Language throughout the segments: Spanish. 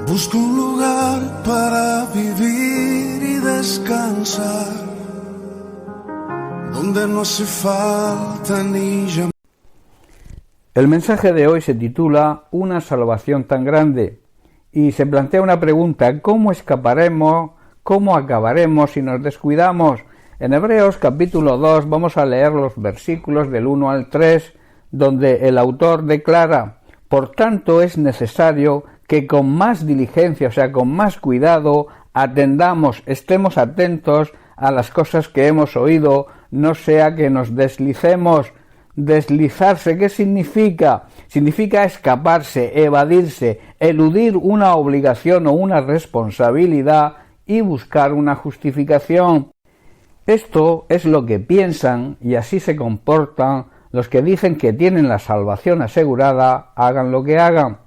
Busco un lugar para vivir y descansar, donde no hace falta ni llamar. El mensaje de hoy se titula Una salvación tan grande y se plantea una pregunta: ¿cómo escaparemos, cómo acabaremos si nos descuidamos? En Hebreos capítulo 2 vamos a leer los versículos del 1 al 3, donde el autor declara: por tanto es necesario que con más diligencia, o sea, con más cuidado, atendamos, estemos atentos a las cosas que hemos oído, no sea que nos deslicemos. Deslizarse, ¿qué significa? Significa escaparse, evadirse, eludir una obligación o una responsabilidad y buscar una justificación. Esto es lo que piensan y así se comportan los que dicen que tienen la salvación asegurada, hagan lo que hagan.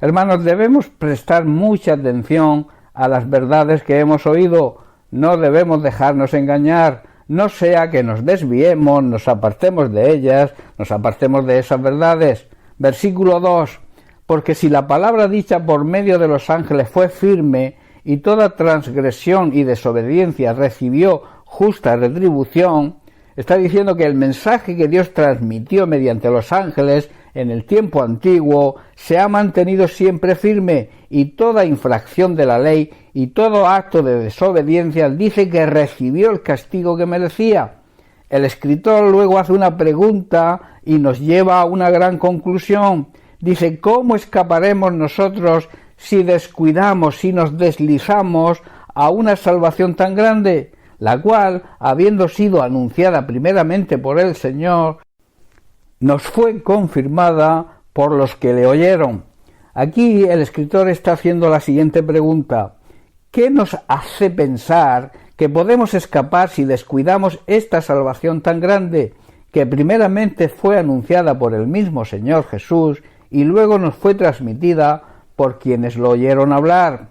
Hermanos, debemos prestar mucha atención a las verdades que hemos oído. No debemos dejarnos engañar, no sea que nos desviemos, nos apartemos de ellas, nos apartemos de esas verdades. Versículo 2. Porque si la palabra dicha por medio de los ángeles fue firme, y toda transgresión y desobediencia recibió justa retribución, está diciendo que el mensaje que Dios transmitió mediante los ángeles en el tiempo antiguo se ha mantenido siempre firme, y toda infracción de la ley y todo acto de desobediencia dice que recibió el castigo que merecía. El escritor luego hace una pregunta y nos lleva a una gran conclusión. Dice: ¿cómo escaparemos nosotros si descuidamos, si nos deslizamos a una salvación tan grande, la cual, habiendo sido anunciada primeramente por el Señor, nos fue confirmada por los que le oyeron? Aquí el escritor está haciendo la siguiente pregunta: ¿qué nos hace pensar que podemos escapar si descuidamos esta salvación tan grande, que primeramente fue anunciada por el mismo Señor Jesús y luego nos fue transmitida por quienes lo oyeron hablar?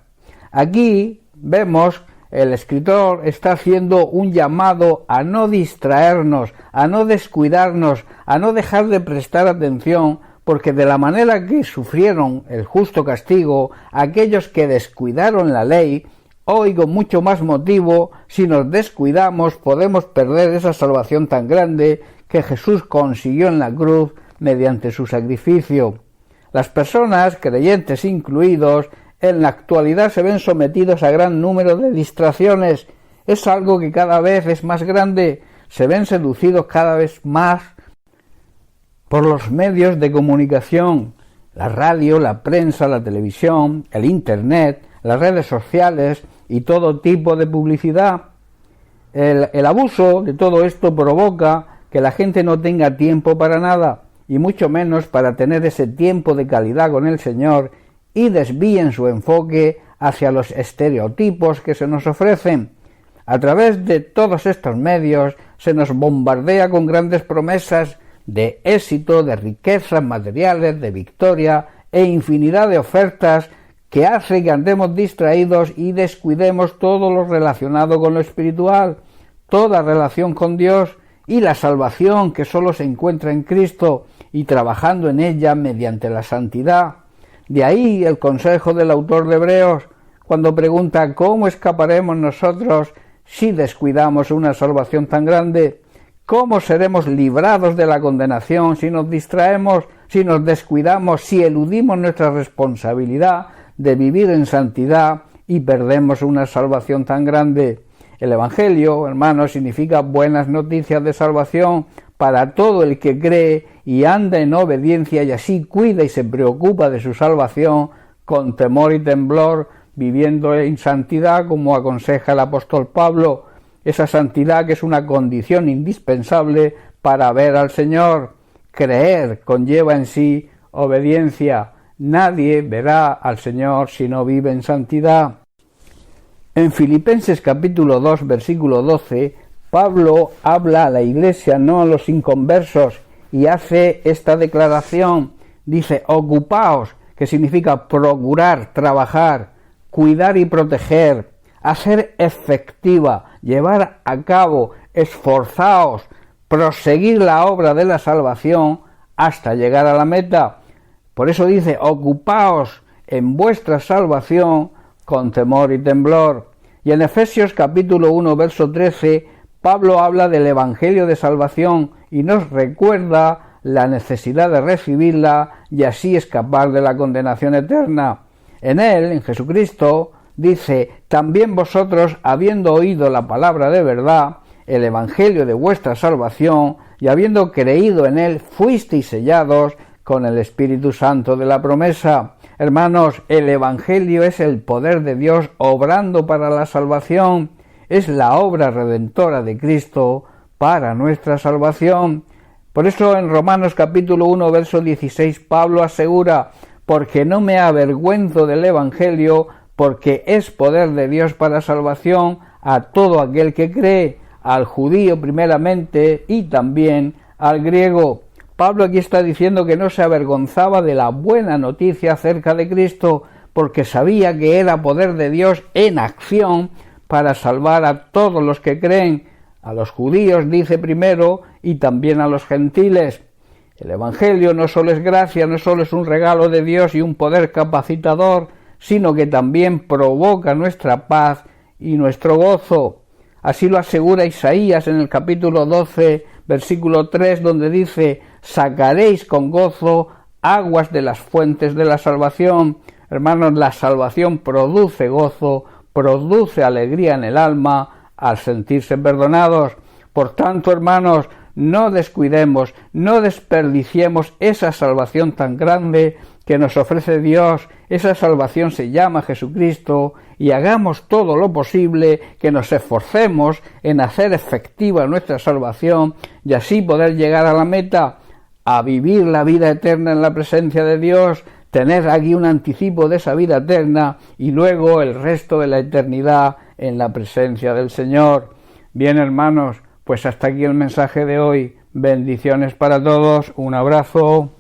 Aquí vemos el escritor está haciendo un llamado a no distraernos, a no descuidarnos, a no dejar de prestar atención, porque de la manera que sufrieron el justo castigo aquellos que descuidaron la ley, hoy con mucho más motivo, si nos descuidamos, podemos perder esa salvación tan grande que Jesús consiguió en la cruz mediante su sacrificio. Las personas, creyentes incluidos, en la actualidad se ven sometidos a gran número de distracciones. Es algo que cada vez es más grande. Se ven seducidos cada vez más por los medios de comunicación, la radio, la prensa, la televisión, el internet, las redes sociales y todo tipo de publicidad. El abuso de todo esto provoca que la gente no tenga tiempo para nada, y mucho menos para tener ese tiempo de calidad con el Señor, y desvíen su enfoque hacia los estereotipos que se nos ofrecen. A través de todos estos medios se nos bombardea con grandes promesas de éxito, de riquezas materiales, de victoria e infinidad de ofertas que hace que andemos distraídos y descuidemos todo lo relacionado con lo espiritual, toda relación con Dios y la salvación que solo se encuentra en Cristo, y trabajando en ella mediante la santidad. De ahí el consejo del autor de Hebreos, cuando pregunta: ¿cómo escaparemos nosotros si descuidamos una salvación tan grande? ¿Cómo seremos librados de la condenación si nos distraemos, si nos descuidamos, si eludimos nuestra responsabilidad de vivir en santidad y perdemos una salvación tan grande? El Evangelio, hermanos, significa buenas noticias de salvación para todo el que cree y anda en obediencia, y así cuida y se preocupa de su salvación con temor y temblor, viviendo en santidad como aconseja el apóstol Pablo, esa santidad que es una condición indispensable para ver al Señor. Creer conlleva en sí obediencia. Nadie verá al Señor si no vive en santidad. En Filipenses capítulo 2, versículo 12, Pablo habla a la iglesia, no a los inconversos, y hace esta declaración. Dice: ocupaos, que significa procurar, trabajar, cuidar y proteger, hacer efectiva, llevar a cabo, esforzaos, proseguir la obra de la salvación hasta llegar a la meta. Por eso dice: ocupaos en vuestra salvación con temor y temblor. Y en Efesios capítulo 1, verso 13, Pablo habla del Evangelio de salvación y nos recuerda la necesidad de recibirla y así escapar de la condenación eterna. En él, en Jesucristo, dice: también vosotros, habiendo oído la palabra de verdad, el Evangelio de vuestra salvación, y habiendo creído en él, fuisteis sellados con el Espíritu Santo de la promesa. Hermanos, el Evangelio es el poder de Dios obrando para la salvación, es la obra redentora de Cristo para nuestra salvación. Por eso en Romanos capítulo 1, verso 16, Pablo asegura: porque no me avergüenzo del Evangelio, porque es poder de Dios para salvación a todo aquel que cree, al judío primeramente y también al griego. Pablo aquí está diciendo que no se avergonzaba de la buena noticia acerca de Cristo, porque sabía que era poder de Dios en acción para salvar a todos los que creen, a los judíos, dice primero, y también a los gentiles. El Evangelio no solo es gracia, no solo es un regalo de Dios y un poder capacitador, sino que también provoca nuestra paz y nuestro gozo. Así lo asegura Isaías en el capítulo 12, versículo 3, donde dice: sacaréis con gozo aguas de las fuentes de la salvación. Hermanos, la salvación produce gozo, produce alegría en el alma al sentirse perdonados. Por tanto, hermanos, no descuidemos, no desperdiciemos esa salvación tan grande que nos ofrece Dios. Esa salvación se llama Jesucristo, y hagamos todo lo posible, que nos esforcemos en hacer efectiva nuestra salvación y así poder llegar a la meta, a vivir la vida eterna en la presencia de Dios, tener aquí un anticipo de esa vida eterna y luego el resto de la eternidad en la presencia del Señor. Bien, hermanos, pues hasta aquí el mensaje de hoy. Bendiciones para todos, un abrazo.